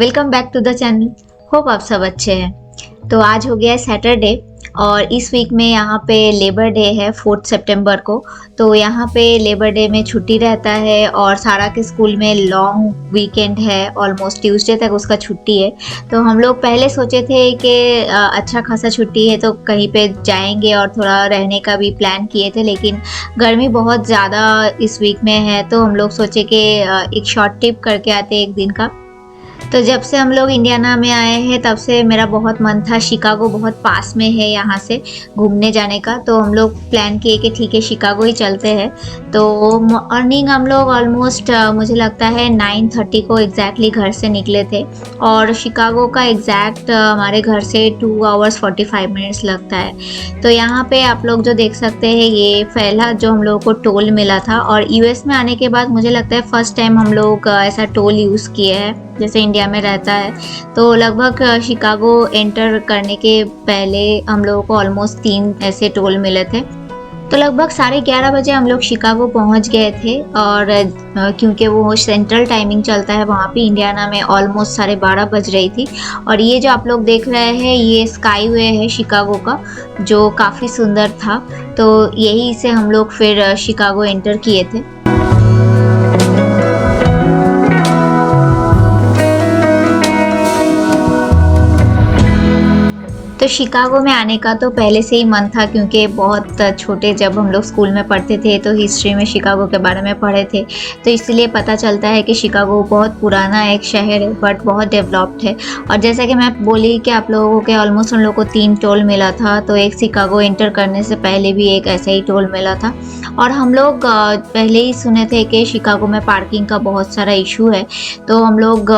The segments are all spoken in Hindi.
Welcome back to the channel. Hope आप सब अच्छे हैं। तो आज हो गया है सैटरडे और इस वीक में यहाँ पे लेबर डे है 4 सितंबर को। तो यहाँ पे लेबर डे में छुट्टी रहता है और सारा के स्कूल में लॉन्ग वीकेंड है, ऑलमोस्ट ट्यूसडे तक उसका छुट्टी है। तो हम लोग पहले सोचे थे कि अच्छा खासा छुट्टी है तो कहीं पे जाएंगे और थोड़ा रहने का भी प्लान किए थे, लेकिन गर्मी बहुत ज़्यादा इस वीक में है तो हम लोग सोचे कि एक शॉर्ट ट्रिप करके आते एक दिन का। तो जब से हम लोग इंडियाना में आए हैं तब से मेरा बहुत मन था, शिकागो बहुत पास में है यहाँ से घूमने जाने का। तो हम लोग प्लान किए कि ठीक है शिकागो ही चलते हैं। तो मॉर्निंग हम लोग ऑलमोस्ट मुझे लगता है 9:30 को एग्जैक्टली घर से निकले थे और शिकागो का एग्जैक्ट हमारे घर से 2 आवर्स 45 मिनट्स लगता है। तो यहाँ पे आप लोग जो देख सकते हैं ये पहला जो हम लोगों को टोल मिला था, और यूएस में आने के बाद मुझे लगता है फर्स्ट टाइम हम लोग ऐसा टोल यूज़ किए हैं जैसे इंडिया में रहता है। तो लगभग शिकागो एंटर करने के पहले हम लोगों को ऑलमोस्ट 3 ऐसे टोल मिले थे। तो लगभग 11:30 बजे हम लोग शिकागो पहुंच गए थे, और क्योंकि वो सेंट्रल टाइमिंग चलता है वहाँ पे इंडियाना में ऑलमोस्ट 12:30 बज रही थी। और ये जो आप लोग देख रहे हैं ये स्काई वे है शिकागो का, जो काफ़ी सुंदर था। तो यही से हम लोग फिर शिकागो एंटर किए थे। तो शिकागो में आने का तो पहले से ही मन था, क्योंकि बहुत छोटे जब हम लोग स्कूल में पढ़ते थे तो हिस्ट्री में शिकागो के बारे में पढ़े थे, तो इसलिए पता चलता है कि शिकागो बहुत पुराना एक शहर है बट बहुत डेवलप्ड है। और जैसा कि मैं बोली कि आप लोगों के ऑलमोस्ट हम लोग को 3 टोल मिला था, तो एक शिकागो एंटर करने से पहले भी एक ऐसा ही टोल मिला था। और हम लोग पहले ही सुने थे कि शिकागो में पार्किंग का बहुत सारा इशू है। तो हम लोग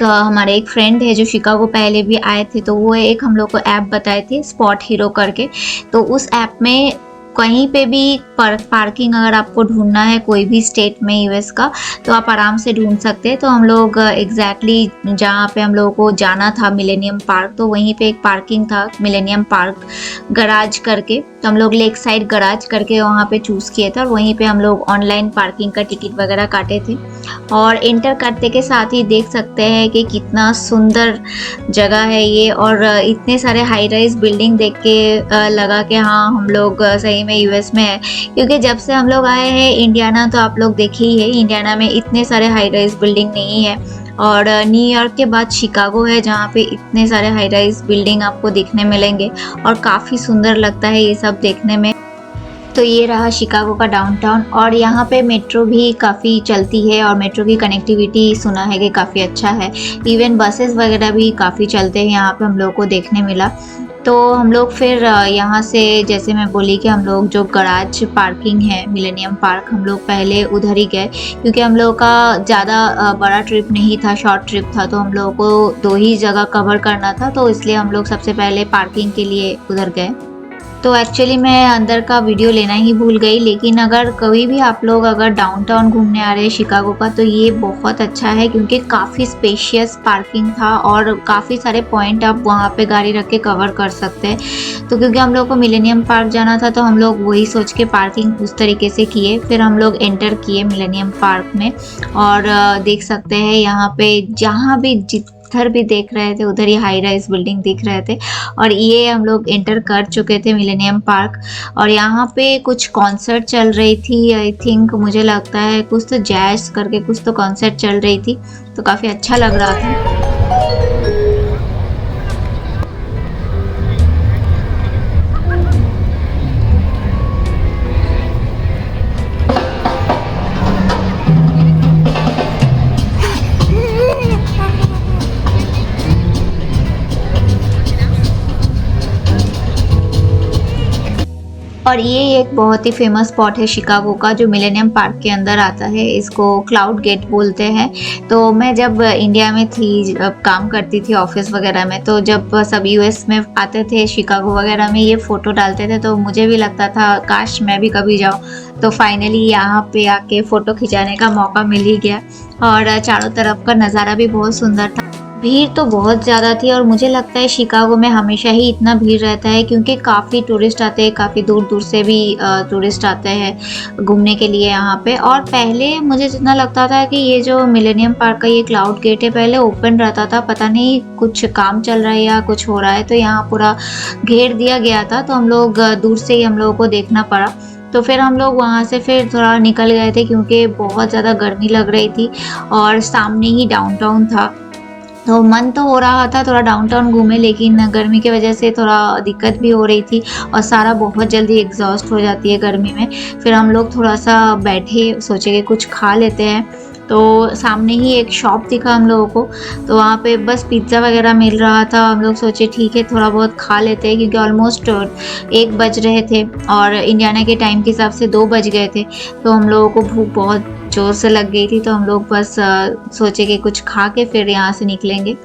हमारे एक फ्रेंड है जो शिकागो पहले भी आए थे, तो वो एक हम लोग को ऐप बताए थे स्पॉट हीरो करके। तो उस ऐप में कहीं पे भी पार्किंग अगर आपको ढूंढना है कोई भी स्टेट में यूएस का, तो आप आराम से ढूंढ सकते हैं। तो हम लोग एग्जैक्टली जहाँ पे हम लोगों को जाना था मिलेनियम पार्क, तो वहीं पे एक पार्किंग था मिलेनियम पार्क गराज करके। तो हम लोग लेक साइड गराज करके वहाँ पे चूज़ किए थे और वहीं पे हम लोग ऑनलाइन पार्किंग का टिकट वगैरह काटे थे। और एंटर करते के साथ ही देख सकते हैं कि कितना सुंदर जगह है ये, और इतने सारे हाई राइज बिल्डिंग देख के लगा कि हाँ हम लोग सही में यूएस में है। क्योंकि जब से हम लोग आए हैं इंडियाना, तो आप लोग देखे ही है इंडियाना में इतने सारे हाई राइज बिल्डिंग नहीं है। और न्यूयॉर्क के बाद शिकागो है जहाँ पे इतने सारे हाई राइज बिल्डिंग आपको दिखने मिलेंगे और काफ़ी सुंदर लगता है ये सब देखने में। तो ये रहा शिकागो का डाउनटाउन, और यहाँ पे मेट्रो भी काफ़ी चलती है और मेट्रो की कनेक्टिविटी सुना है कि काफ़ी अच्छा है। इवन बसेस वगैरह भी काफ़ी चलते हैं यहाँ पे हम लोग को देखने मिला। तो हम लोग फिर यहाँ से जैसे मैं बोली कि हम लोग जो गराज पार्किंग है मिलेनियम पार्क, हम लोग पहले उधर ही गए, क्योंकि हम लोग का ज़्यादा बड़ा ट्रिप नहीं था, शॉर्ट ट्रिप था। तो हम लोगों को 2 ही जगह कवर करना था, तो इसलिए हम लोग सबसे पहले पार्किंग के लिए उधर गए। तो एक्चुअली मैं अंदर का वीडियो लेना ही भूल गई, लेकिन अगर कभी भी आप लोग अगर डाउनटाउन घूमने आ रहे हैं शिकागो का, तो ये बहुत अच्छा है क्योंकि काफ़ी स्पेशियस पार्किंग था और काफ़ी सारे पॉइंट आप वहाँ पे गाड़ी रख के कवर कर सकते हैं। तो क्योंकि हम लोग को मिलेनियम पार्क जाना था तो हम लोग वही सोच के पार्किंग उस तरीके से किए। फिर हम लोग एंटर किए मिलेनियम पार्क में, और देख सकते हैं यहाँ पे जहाँ भी जिधर भी देख रहे थे उधर ही हाई राइज बिल्डिंग दिख रहे थे। और ये हम लोग एंटर कर चुके थे मिलेनियम पार्क, और यहाँ पे कुछ कॉन्सर्ट चल रही थी। आई थिंक मुझे लगता है कुछ तो जैज करके कुछ तो कॉन्सर्ट चल रही थी, तो काफ़ी अच्छा लग रहा था। और ये एक बहुत ही फेमस स्पॉट है शिकागो का जो मिलेनियम पार्क के अंदर आता है, इसको क्लाउड गेट बोलते हैं। तो मैं जब इंडिया में थी, जब काम करती थी ऑफिस वगैरह में, तो जब सब यूएस में आते थे शिकागो वगैरह में ये फ़ोटो डालते थे, तो मुझे भी लगता था काश मैं भी कभी जाऊँ। तो फाइनली यहाँ पे आके फ़ोटो खिंचाने का मौका मिल ही गया, और चारों तरफ का नज़ारा भी बहुत सुंदर था। भीड़ तो बहुत ज़्यादा थी और मुझे लगता है शिकागो में हमेशा ही इतना भीड़ रहता है क्योंकि काफ़ी टूरिस्ट आते हैं, काफ़ी दूर-दूर से भी टूरिस्ट आते हैं घूमने के लिए यहाँ पे। और पहले मुझे जितना लगता था कि ये जो मिलेनियम पार्क का ये क्लाउड गेट है पहले ओपन रहता था, पता नहीं कुछ काम चल रहा है या कुछ हो रहा है तो यहाँ पूरा घेर दिया गया था, तो हम लोग दूर से ही हम लोगों को देखना पड़ा। तो फिर हम लोग वहाँ से फिर थोड़ा निकल गए थे क्योंकि बहुत ज़्यादा गर्मी लग रही थी और सामने ही डाउनटाउन था। तो मन तो हो रहा था थोड़ा डाउनटाउन घूमें, लेकिन गर्मी की वजह से थोड़ा दिक्कत भी हो रही थी और सारा बहुत जल्दी एग्ज़ॉस्ट हो जाती है गर्मी में। फिर हम लोग थोड़ा-सा बैठे, सोचे कि कुछ खा लेते हैं। तो सामने ही एक शॉप दिखा हम लोगों को, तो वहाँ पे बस पिज़्ज़ा वग़ैरह मिल रहा था। हम लोग सोचे ठीक है थोड़ा बहुत खा लेते हैं क्योंकि ऑलमोस्ट 1 बज रहे थे और इंडियाना के टाइम के हिसाब से 2 बज गए थे। तो हम लोगों को भूख बहुत ज़ोर से लग गई थी, तो हम लोग बस सोचे कि कुछ खा के फिर यहाँ से निकलेंगे।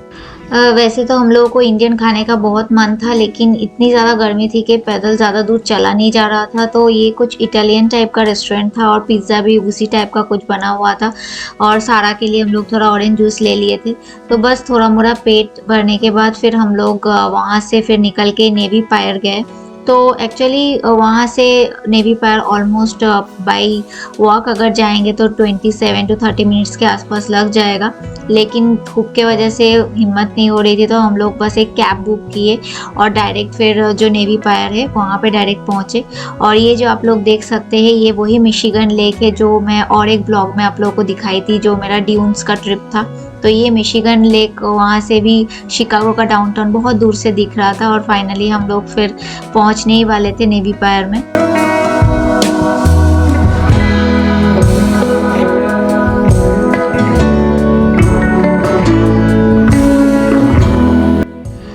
वैसे तो हम लोगों को इंडियन खाने का बहुत मन था, लेकिन इतनी ज़्यादा गर्मी थी कि पैदल ज़्यादा दूर चला नहीं जा रहा था, तो ये कुछ इटालियन टाइप का रेस्टोरेंट था और पिज़्ज़ा भी उसी टाइप का कुछ बना हुआ था और सारा के लिए हम लोग थोड़ा ऑरेंज जूस ले लिए थे। तो बस थोड़ा-मोड़ा पेट भरने के बाद फिर हम लोग वहाँ से फिर निकल के नेवी पायर गए। तो एक्चुअली वहाँ से Navy Pier almost by walk अगर जाएँगे तो 27 टू 30 मिनट्स के आसपास लग जाएगा, लेकिन धूप के वजह से हिम्मत नहीं हो रही थी, तो हम लोग बस एक कैब बुक किए और डायरेक्ट फिर जो नेवी पायर है वहाँ पे डायरेक्ट पहुँचे। और ये जो आप लोग देख सकते हैं ये वही मिशिगन लेक है जो मैं और एक ब्लॉग में आप लोगों को दिखाई थी, जो मेरा ड्यून्स का ट्रिप था। तो ये मिशिगन लेक वहाँ से भी शिकागो का डाउनटाउन बहुत दूर से दिख रहा था और फाइनली हम लोग फिर पहुँचने ही वाले थे नेवी पायर में।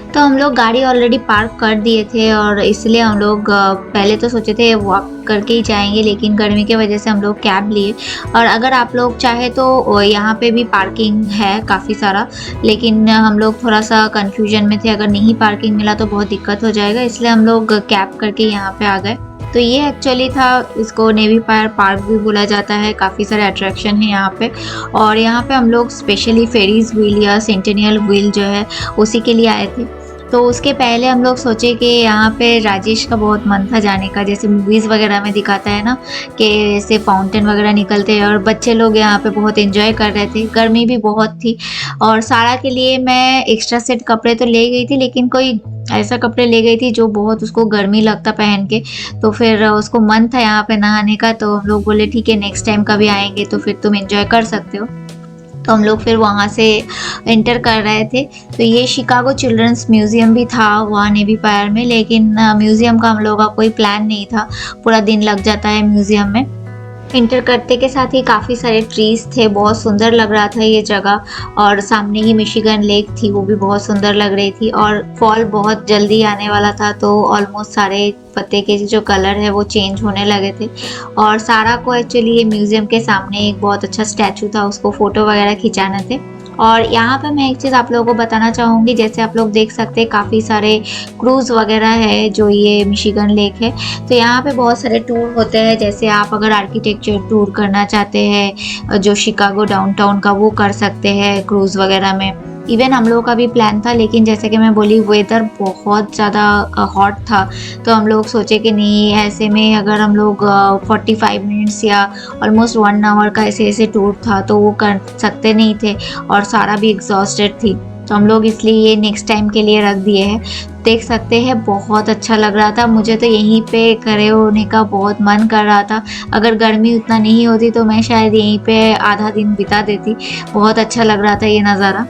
तो हम लोग गाड़ी ऑलरेडी पार्क कर दिए थे और इसलिए हम लोग पहले तो सोचे थे वॉक करके ही जाएंगे, लेकिन गर्मी की वजह से हम लोग कैब लिए। और अगर आप लोग चाहे तो यहाँ पे भी पार्किंग है काफ़ी सारा, लेकिन हम लोग थोड़ा सा कंफ्यूजन में थे, अगर नहीं पार्किंग मिला तो बहुत दिक्कत हो जाएगा, इसलिए हम लोग कैब करके यहाँ पे आ गए। तो ये एक्चुअली था, इसको नेवी पायर पार्क भी बोला जाता है, काफ़ी सारे अट्रैक्शन है यहाँ पे। और यहाँ पे हम लोग स्पेशली फेरीज व्हील या सेंटेनियल व्हील जो है उसी के लिए आए थे। तो उसके पहले हम लोग सोचे कि यहाँ पे राजेश का बहुत मन था जाने का, जैसे मूवीज़ वगैरह में दिखाता है ना कि ऐसे फाउंटेन वगैरह निकलते हैं और बच्चे लोग यहाँ पे बहुत एंजॉय कर रहे थे। गर्मी भी बहुत थी और सारा के लिए मैं एक्स्ट्रा सेट कपड़े तो ले गई थी, लेकिन कोई ऐसा कपड़े ले गई थी जो बहुत उसको गर्मी लगता पहन के। तो फिर उसको मन था यहाँ पे नहाने का, तो हम लोग बोले ठीक है नेक्स्ट टाइम कभी आएंगे तो फिर तुम एंजॉय कर सकते हो। तो हम लोग फिर वहाँ से एंटर कर रहे थे। तो ये शिकागो चिल्ड्रंस म्यूज़ियम भी था वहाँ नेवी पायर में, लेकिन म्यूज़ियम का हम लोगों का कोई प्लान नहीं था, पूरा दिन लग जाता है म्यूज़ियम में। एंटर करते के साथ ही काफ़ी सारे ट्रीज़ थे, बहुत सुंदर लग रहा था ये जगह। और सामने ही मिशिगन लेक थी, वो भी बहुत सुंदर लग रही थी और फॉल बहुत जल्दी आने वाला था, तो ऑलमोस्ट सारे पत्ते के जो कलर है वो चेंज होने लगे थे। और सारा को एक्चुअली ये म्यूज़ियम के सामने एक बहुत अच्छा स्टैचू था, उसको फ़ोटो वगैरह खिंचाने थे। और यहाँ पे मैं एक चीज़ आप लोगों को बताना चाहूँगी, जैसे आप लोग देख सकते हैं काफ़ी सारे क्रूज़ वगैरह है जो ये मिशिगन लेक है। तो यहाँ पे बहुत सारे टूर होते हैं, जैसे आप अगर आर्किटेक्चर टूर करना चाहते हैं जो शिकागो डाउनटाउन का, वो कर सकते हैं क्रूज़ वगैरह में। इवन हम लोगों का भी प्लान था, लेकिन जैसे कि मैं बोली वेदर बहुत ज़्यादा हॉट था, तो हम लोग सोचे कि नहीं ऐसे में अगर हम लोग 45 मिनट्स या ऑलमोस्ट 1 आवर का ऐसे टूर था तो वो कर सकते नहीं थे और सारा भी एग्जॉस्टेड थी, तो हम लोग इसलिए ये नेक्स्ट टाइम के लिए रख दिए हैं। देख सकते हैं बहुत अच्छा लग रहा था, मुझे तो यहीं पे खड़े होने का बहुत मन कर रहा था। अगर गर्मी उतना नहीं होती तो मैं शायद यहीं पे आधा दिन बिता देती, बहुत अच्छा लग रहा था ये नज़ारा।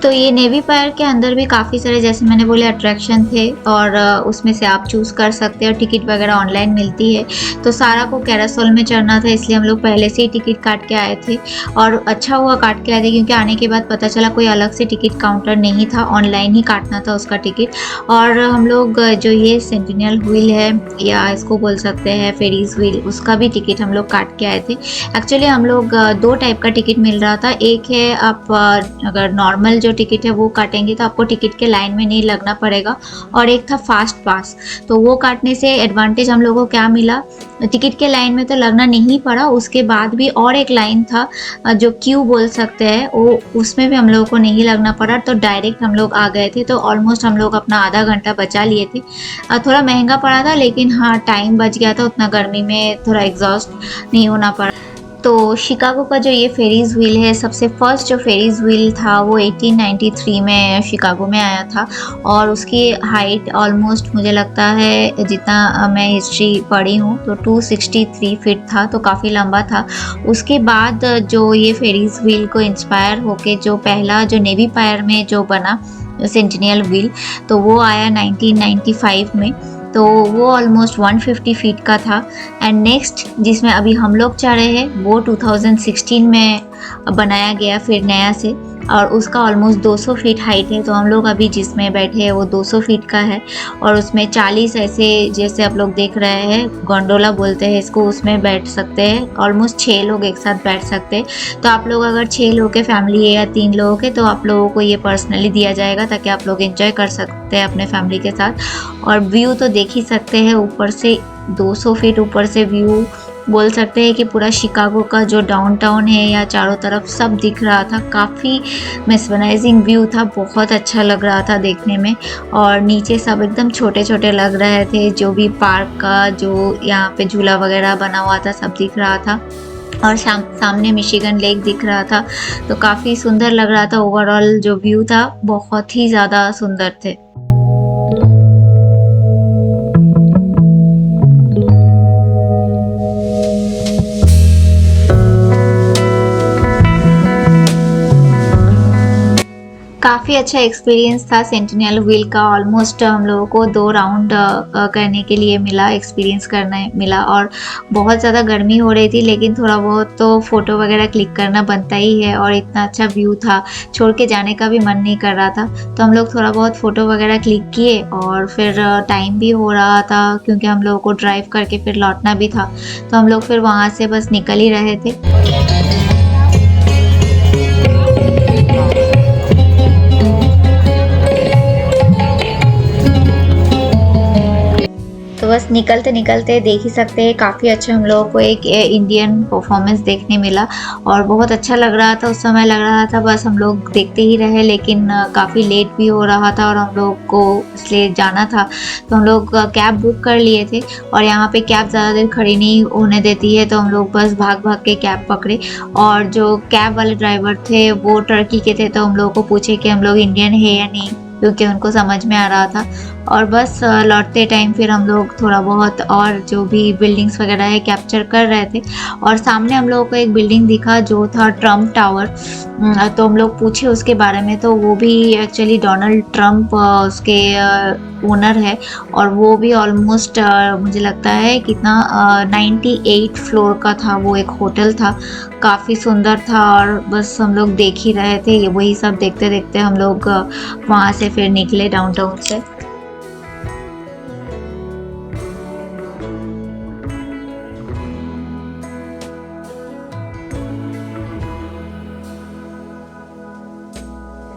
तो ये नेवी पायर के अंदर भी काफ़ी सारे जैसे मैंने बोले अट्रैक्शन थे और उसमें से आप चूज़ कर सकते हो, टिकट वगैरह ऑनलाइन मिलती है। तो सारा को कैरासोल में चढ़ना था, इसलिए हम लोग पहले से ही टिकट काट के आए थे और अच्छा हुआ काट के आए थे, क्योंकि आने के बाद पता चला कोई अलग से टिकट काउंटर नहीं था, ऑनलाइन ही काटना था उसका टिकट। और हम लोग जो ये सेंटिनियल व्हील है या इसको बोल सकते हैं फेरीज व्हील, उसका भी टिकट हम लोग काट के आए थे। एक्चुअली हम लोग 2 टाइप का टिकट मिल रहा था, एक है आप अगर नॉर्मल नॉर्मल जो टिकट है वो काटेंगे तो आपको टिकट के लाइन में नहीं लगना पड़ेगा, और एक था फास्ट पास। तो वो काटने से एडवांटेज हम लोगों को क्या मिला, टिकट के लाइन में तो लगना नहीं पड़ा, उसके बाद भी और एक लाइन था जो क्यू बोल सकते हैं, वो उसमें भी हम लोगों को नहीं लगना पड़ा, तो डायरेक्ट हम लोग आ गए थे। तो ऑलमोस्ट हम लोग अपना आधा घंटा बचा लिए थे। थोड़ा महंगा पड़ा था, लेकिन हाँ टाइम बच गया था, उतना गर्मी में थोड़ा एग्जॉस्ट नहीं होना पड़ा। तो शिकागो का जो ये फेरीज व्हील है, सबसे फर्स्ट जो फेरीज व्हील था वो 1893 में शिकागो में आया था, और उसकी हाइट ऑलमोस्ट मुझे लगता है, जितना मैं हिस्ट्री पढ़ी हूँ, तो 263 फीट था, तो काफ़ी लंबा था। उसके बाद जो ये फेरीज व्हील को इंस्पायर होके जो पहला जो नेवी पायर में जो बना सेंटिनियल व्हील, तो वो आया 1995 में। तो वो ऑलमोस्ट 150 फीट का था। एंड नेक्स्ट जिसमें अभी हम लोग चढ़े हैं वो 2016 में बनाया गया फिर नया से, और उसका ऑलमोस्ट 200 फीट हाइट है। तो हम लोग अभी जिसमें बैठे हैं वो 200 फीट का है, और उसमें 40 ऐसे, जैसे आप लोग देख रहे हैं गोंडोला बोलते हैं इसको, उसमें बैठ सकते हैं। ऑलमोस्ट 6 लोग एक साथ बैठ सकते हैं। तो आप लोग अगर 6 लोगों के फैमिली है या 3 लोगों के, तो आप लोगों को ये पर्सनली दिया जाएगा ताकि आप लोग एंजॉय कर सकते हैं अपने फैमिली के साथ। और व्यू तो देख ही सकते हैं ऊपर से, 200 फीट ऊपर से व्यू बोल सकते हैं कि पूरा शिकागो का जो डाउनटाउन है या चारों तरफ सब दिख रहा था। काफ़ी मेस्मराइजिंग व्यू था, बहुत अच्छा लग रहा था देखने में। और नीचे सब एकदम छोटे छोटे लग रहे थे, जो भी पार्क का जो यहाँ पे झूला वगैरह बना हुआ था सब दिख रहा था, और सामने मिशिगन लेक दिख रहा था। तो काफ़ी सुंदर लग रहा था। ओवरऑल जो व्यू था बहुत ही ज़्यादा सुंदर थे। काफ़ी अच्छा एक्सपीरियंस था सेंटिनियल व्हील का। ऑलमोस्ट हम लोगों को 2 राउंड करने के लिए मिला, एक्सपीरियंस करने मिला, और बहुत ज़्यादा गर्मी हो रही थी, लेकिन थोड़ा बहुत तो फ़ोटो वगैरह क्लिक करना बनता ही है, और इतना अच्छा व्यू था, छोड़ के जाने का भी मन नहीं कर रहा था। तो हम लोग थोड़ा बहुत फ़ोटो वगैरह क्लिक किए, और फिर टाइम भी हो रहा था क्योंकि हम लोगों को ड्राइव करके फिर लौटना भी था। तो हम लोग फिर वहाँ से बस निकल ही रहे थे। तो बस निकलते निकलते देख ही सकते हैं, काफ़ी अच्छा हम लोगों को एक इंडियन परफॉर्मेंस देखने मिला, और बहुत अच्छा लग रहा था। उस समय लग रहा था बस हम लोग देखते ही रहे, लेकिन काफ़ी लेट भी हो रहा था और हम लोग को इसलिए जाना था। तो हम लोग कैब बुक कर लिए थे, और यहाँ पे कैब ज़्यादा देर खड़ी नहीं होने देती है, तो हम लोग बस भाग भाग के कैब पकड़े। और जो कैब वाले ड्राइवर थे वो टर्की के थे, तो हम लोगों को पूछे कि हम लोग इंडियन है या नहीं, क्योंकि उनको समझ में आ रहा था। और बस लौटते टाइम फिर हम लोग थोड़ा बहुत और जो भी बिल्डिंग्स वगैरह है कैप्चर कर रहे थे। और सामने हम लोगों को एक बिल्डिंग दिखा जो था ट्रम्प टावर। तो हम लोग पूछे उसके बारे में, तो वो भी एक्चुअली डोनाल्ड ट्रम्प उसके ओनर है, और वो भी ऑलमोस्ट मुझे लगता है कितना 98 फ्लोर का था, वो एक होटल था, काफ़ी सुंदर था। और बस हम लोग देख ही रहे थे, ये वही सब देखते देखते हम लोग वहाँ से फिर निकले डाउनटाउन से।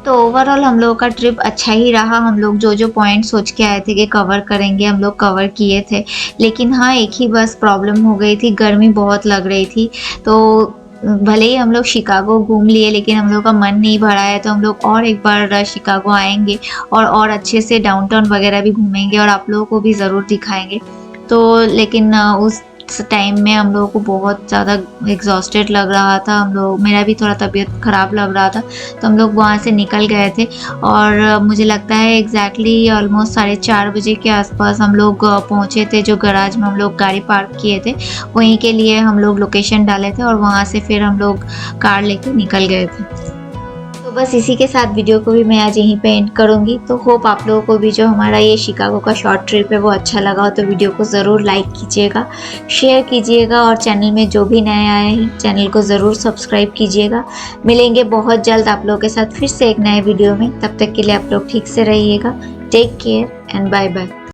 तो ओवरऑल हम लोगों का ट्रिप अच्छा ही रहा। हम लोग जो जो पॉइंट सोच के आए थे कि कवर करेंगे, हम लोग कवर किए थे। लेकिन हाँ, एक ही बस प्रॉब्लम हो गई थी, गर्मी बहुत लग रही थी। तो भले ही हम लोग शिकागो घूम लिए, लेकिन हम लोग का मन नहीं भरा है, तो हम लोग और एक बार शिकागो आएंगे, और अच्छे से डाउनटाउन वगैरह भी घूमेंगे, और आप लोगों को भी ज़रूर दिखाएंगे। तो लेकिन उस टाइम में हम लोगों को बहुत ज़्यादा एग्जॉस्टेड लग रहा था, हम लोग, मेरा भी थोड़ा तबीयत ख़राब लग रहा था, तो हम लोग वहाँ से निकल गए थे। और मुझे लगता है एग्जैक्टली ऑलमोस्ट 4:30 बजे के आसपास हम लोग पहुँचे थे। जो गैराज में हम लोग गाड़ी पार्क किए थे वहीं के लिए हम लोग लोकेशन डाले थे, और वहाँ से फिर हम लोग कार लेके निकल गए थे। तो बस इसी के साथ वीडियो को भी मैं आज यहीं पे एंड करूँगी। तो होप आप लोगों को भी जो हमारा ये शिकागो का शॉर्ट ट्रिप है वो अच्छा लगा हो, तो वीडियो को ज़रूर लाइक कीजिएगा, शेयर कीजिएगा, और चैनल में जो भी नए आए हैं चैनल को ज़रूर सब्सक्राइब कीजिएगा। मिलेंगे बहुत जल्द आप लोगों के साथ फिर से एक नए वीडियो में। तब तक के लिए आप लोग ठीक से रहिएगा। Take care and bye bye.